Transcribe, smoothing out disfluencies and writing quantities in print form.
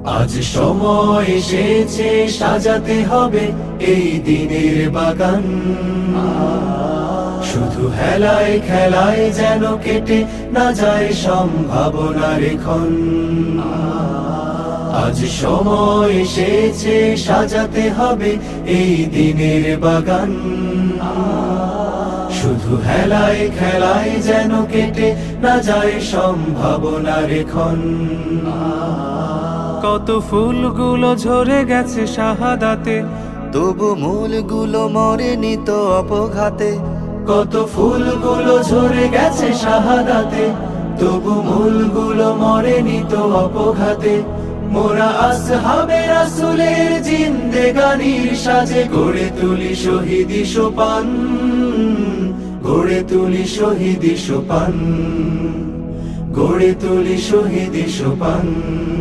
আজ সময় এসেছে সাজাতে হবে এই দিনের বাগান। শুধু হেলায় খেলায় যেন কেটে না যায় সম্ভাবনার ক্ষণ। আজ সময় এসেছে সাজাতে হবে এই দিনের বাগান। শুধু হেলায় খেলায় যেন কেটে না যায় সম্ভাবনার ক্ষণ। কত ফুলগুলো ঝরে গেছে শাহাদাতে, তবু মূলগুলো মরেনি তো অপঘাতে। কত ফুলগুলো ঝরে গেছে শাহাদাতে, তবু মূলগুলো মরেনি তো অপঘাতে। মোরা আসহাবে রাসূলের জিন্দেগানির সাজে গড়ে তুলি শহীদি সোপান, গড়ে তুলি শহীদি সোপান, গড়ে তুলি শহীদি সোপান।